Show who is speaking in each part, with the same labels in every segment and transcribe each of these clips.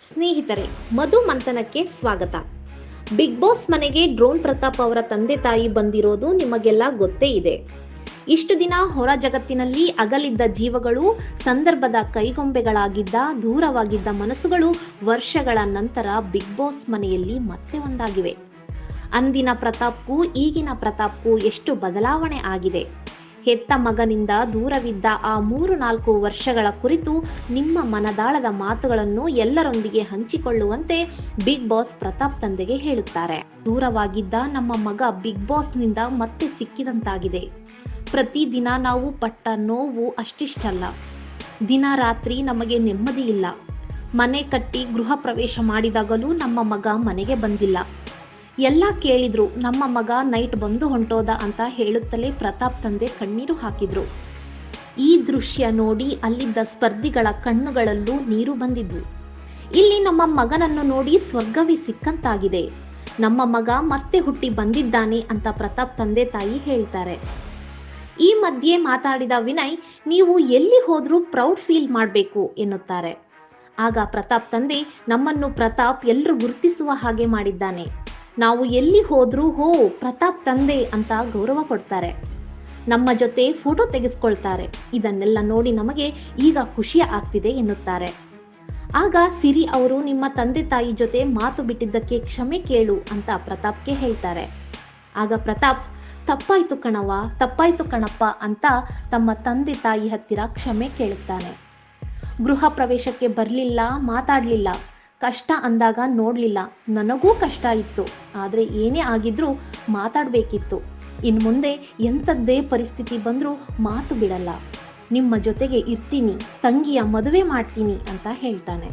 Speaker 1: ಸ್ನೇಹಿತರೆ, ಮಧು ಮಂಥನಕ್ಕೆ ಸ್ವಾಗತ. Big boss ಮನೆಗೆ ಡ್ರೋನ್ ಪ್ರತಾಪ್ ಅವರ ತಂದೆ ತಾಯಿ ಬಂದಿರೋದು ನಿಮಗೆಲ್ಲ ಗೊತ್ತೇ ಇದೆ. ಇಷ್ಟು ದಿನ ಹೊರ ಜಗತ್ತಿನಲ್ಲಿ ಅಗಲಿದ್ದ ಜೀವಗಳು, ಸಂದರ್ಭದ ಕೈಗೊಂಬೆಗಳಾಗಿದ್ದ, ದೂರವಾಗಿದ್ದ ಮನಸ್ಸುಗಳು ವರ್ಷಗಳ ನಂತರ ಬಿಗ್ ಬಾಸ್ ಮನೆಯಲ್ಲಿ ಮತ್ತೆ ಒಂದಾಗಿವೆ. ಅಂದಿನ ಪ್ರತಾಪ್ಗೂ ಈಗಿನ ಪ್ರತಾಪ್ಗೂ ಎಷ್ಟು ಬದಲಾವಣೆ ಆಗಿದೆ. ಹೆತ್ತ ಮಗನಿಂದ ದೂರವಿದ್ದ ಆ 3-4 ವರ್ಷಗಳ ಕುರಿತು ನಿಮ್ಮ ಮನದಾಳದ ಮಾತುಗಳನ್ನು ಎಲ್ಲರೊಂದಿಗೆ ಹಂಚಿಕೊಳ್ಳುವಂತೆ ಬಿಗ್ ಬಾಸ್ ಪ್ರತಾಪ್ ತಂದೆಗೆ ಹೇಳುತ್ತಾರೆ. ದೂರವಾಗಿದ್ದ ನಮ್ಮ ಮಗ ಬಿಗ್ ಬಾಸ್ನಿಂದ ಮತ್ತೆ ಸಿಕ್ಕಿದಂತಾಗಿದೆ. ಪ್ರತಿದಿನ ನಾವು ಪಟ್ಟ ನೋವು ಅಷ್ಟಿಷ್ಟಲ್ಲ. ದಿನ ರಾತ್ರಿ ನಮಗೆ ನೆಮ್ಮದಿ ಇಲ್ಲ. ಮನೆ ಕಟ್ಟಿ ಗೃಹ ಪ್ರವೇಶ ಮಾಡಿದಾಗಲೂ ನಮ್ಮ ಮಗ ಮನೆಗೆ ಬಂದಿಲ್ಲ. ಎಲ್ಲ ಕೇಳಿದ್ರು, ನಮ್ಮ ಮಗ ನೈಟ್ ಬಂದು ಹೊಂಟೋದ ಅಂತ ಹೇಳುತ್ತಲೇ ಪ್ರತಾಪ್ ತಂದೆ ಕಣ್ಣೀರು ಹಾಕಿದ್ರು. ಈ ದೃಶ್ಯ ನೋಡಿ ಅಲ್ಲಿದ್ದ ಸ್ಪರ್ಧಿಗಳ ಕಣ್ಣುಗಳಲ್ಲೂ ನೀರು ಬಂದಿದ್ವು. ಇಲ್ಲಿ ನಮ್ಮ ಮಗನನ್ನು ನೋಡಿ ಸ್ವರ್ಗವೇ ಸಿಕ್ಕಂತಾಗಿದೆ. ನಮ್ಮ ಮಗ ಮತ್ತೆ ಹುಟ್ಟಿ ಬಂದಿದ್ದಾನೆ ಅಂತ ಪ್ರತಾಪ್ ತಂದೆ ತಾಯಿ ಹೇಳ್ತಾರೆ. ಈ ಮಧ್ಯೆ ಮಾತಾಡಿದ ವಿನಯ್, ನೀವು ಎಲ್ಲಿ ಹೋದ್ರೂ ಪ್ರೌಡ್ ಫೀಲ್ ಮಾಡಬೇಕು ಎನ್ನುತ್ತಾರೆ. ಆಗ ಪ್ರತಾಪ್ ತಂದೆ, ನಮ್ಮನ್ನು ಪ್ರತಾಪ್ ಎಲ್ಲರೂ ಗುರುತಿಸುವ ಹಾಗೆ ಮಾಡಿದ್ದಾನೆ. ನಾವು ಎಲ್ಲಿ ಹೋದ್ರೂ ಪ್ರತಾಪ್ ತಂದೆ ಅಂತ ಗೌರವ ಕೊಡ್ತಾರೆ. ನಮ್ಮ ಜೊತೆ ಫೋಟೋ ತೆಗೆಸ್ಕೊಳ್ತಾರೆ. ಇದನ್ನೆಲ್ಲ ನೋಡಿ ನಮಗೆ ಈಗ ಖುಷಿ ಆಗ್ತಿದೆ ಎನ್ನುತ್ತಾರೆ. ಆಗ ಸಿರಿ ಅವರು, ನಿಮ್ಮ ತಂದೆ ತಾಯಿ ಜೊತೆ ಮಾತು ಬಿಟ್ಟಿದ್ದಕ್ಕೆ ಕ್ಷಮೆ ಕೇಳು ಅಂತ ಪ್ರತಾಪ್ಗೆ ಹೇಳ್ತಾರೆ. ಆಗ ಪ್ರತಾಪ್, ತಪ್ಪಾಯ್ತು ಕಣವ್ವ, ತಪ್ಪಾಯ್ತು ಕಣಪ್ಪ ಅಂತ ತಮ್ಮ ತಂದೆ ತಾಯಿ ಹತ್ತಿರ ಕ್ಷಮೆ ಕೇಳುತ್ತಾನೆ. ಗೃಹ ಪ್ರವೇಶಕ್ಕೆ ಬರಲಿಲ್ಲ, ಮಾತಾಡಲಿಲ್ಲ, ಕಷ್ಟ ಅಂದಾಗ ನೋಡಲಿಲ್ಲ. ನನಗೂ ಕಷ್ಟ ಇತ್ತು, ಆದರೆ ಏನೇ ಆಗಿದ್ರೂ ಮಾತಾಡಬೇಕಿತ್ತು. ಇನ್ನು ಮುಂದೆ ಎಂಥದ್ದೇ ಪರಿಸ್ಥಿತಿ ಬಂದರೂ ಮಾತು ಬಿಡಲ್ಲ. ನಿಮ್ಮ ಜೊತೆಗೆ ಇರ್ತೀನಿ, ತಂಗಿಯ ಮದುವೆ ಮಾಡ್ತೀನಿ ಅಂತ ಹೇಳ್ತಾನೆ.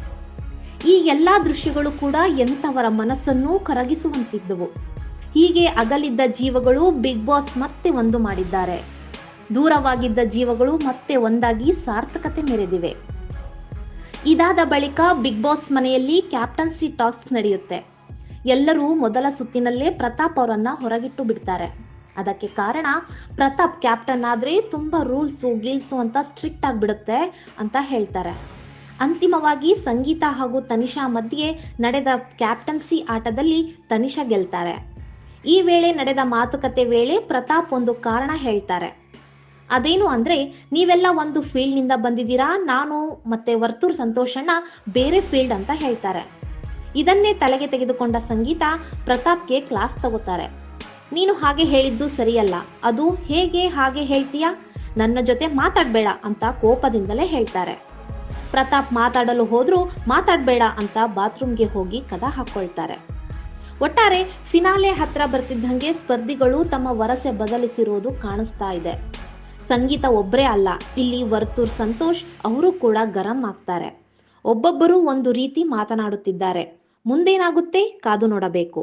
Speaker 1: ಈ ಎಲ್ಲ ದೃಶ್ಯಗಳು ಕೂಡ ಎಂಥವರ ಮನಸ್ಸನ್ನೂ ಕರಗಿಸುವಂತಿದ್ದವು. ಹೀಗೆ ಅಗಲಿದ್ದ ಜೀವಗಳು ಬಿಗ್ ಬಾಸ್ ಮತ್ತೆ ಒಂದು ಮಾಡಿದ್ದಾರೆ. ದೂರವಾಗಿದ್ದ ಜೀವಗಳು ಮತ್ತೆ ಒಂದಾಗಿ ಸಾರ್ಥಕತೆ ಮೆರೆದಿವೆ. ಇದಾದ ಬಳಿಕ ಬಿಗ್ ಬಾಸ್ ಮನೆಯಲ್ಲಿ ಕ್ಯಾಪ್ಟನ್ಸಿ ಟಾಸ್ಕ್ ನಡೆಯುತ್ತೆ. ಎಲ್ಲರೂ ಮೊದಲ ಸುತ್ತಿನಲ್ಲೇ ಪ್ರತಾಪ್ ಅವರನ್ನ ಹೊರಗಿಟ್ಟು ಬಿಡ್ತಾರೆ. ಅದಕ್ಕೆ ಕಾರಣ, ಪ್ರತಾಪ್ ಕ್ಯಾಪ್ಟನ್ ಆದ್ರೆ ತುಂಬಾ ರೂಲ್ಸು ಗೀಲ್ಸು ಅಂತ ಸ್ಟ್ರಿಕ್ಟ್ ಆಗಿಬಿಡುತ್ತೆ ಅಂತ ಹೇಳ್ತಾರೆ. ಅಂತಿಮವಾಗಿ ಸಂಗೀತ ಹಾಗೂ ತನಿಷಾ ಮಧ್ಯೆ ನಡೆದ ಕ್ಯಾಪ್ಟನ್ಸಿ ಆಟದಲ್ಲಿ ತನಿಷಾ ಗೆಲ್ತಾರೆ. ಈ ವೇಳೆ ನಡೆದ ಮಾತುಕತೆ ವೇಳೆ ಪ್ರತಾಪ್ ಒಂದು ಕಾರಣ ಹೇಳ್ತಾರೆ. ಅದೇನು ಅಂದ್ರೆ, ನೀವೆಲ್ಲ ಒಂದು ಫೀಲ್ಡ್ ನಿಂದ ಬಂದಿದ್ದೀರಾ, ನಾನು ಮತ್ತೆ ವರ್ತೂರ್ ಸಂತೋಷಣ್ಣ ಬೇರೆ ಫೀಲ್ಡ್ ಅಂತ ಹೇಳ್ತಾರೆ. ಇದನ್ನೇ ತಲೆಗೆ ತೆಗೆದುಕೊಂಡ ಸಂಗೀತ ಪ್ರತಾಪ್ಗೆ ಕ್ಲಾಸ್ ತಗೋತಾರೆ. ನೀನು ಹಾಗೆ ಹೇಳಿದ್ದು ಸರಿಯಲ್ಲ, ಅದು ಹೇಗೆ ಹಾಗೆ ಹೇಳ್ತೀಯಾ, ನನ್ನ ಜೊತೆ ಮಾತಾಡಬೇಡ ಅಂತ ಕೋಪದಿಂದಲೇ ಹೇಳ್ತಾರೆ. ಪ್ರತಾಪ್ ಮಾತಾಡಲು ಹೋದ್ರೂ ಮಾತಾಡಬೇಡ ಅಂತ ಬಾತ್ರೂಮ್ಗೆ ಹೋಗಿ ಕದ ಹಾಕೊಳ್ತಾರೆ. ಒಟ್ಟಾರೆ ಫಿನಾಲೆ ಹತ್ರ ಬರ್ತಿದ್ದಂಗೆ ಸ್ಪರ್ಧಿಗಳು ತಮ್ಮ ವರಸೆ ಬದಲಿಸಿರೋದು ಕಾಣಿಸ್ತಾ ಇದೆ. ಸಂಗೀತ ಒಬ್ಬರೇ ಅಲ್ಲ, ಇಲ್ಲಿ ವರ್ತೂರ್ ಸಂತೋಷ್ ಅವರು ಕೂಡ ಗರಂ ಆಗ್ತಾರೆ. ಒಬ್ಬೊಬ್ಬರು ಒಂದು ರೀತಿ ಮಾತನಾಡುತ್ತಿದ್ದಾರೆ. ಮುಂದೇನಾಗುತ್ತೆ ಕಾದು ನೋಡಬೇಕು.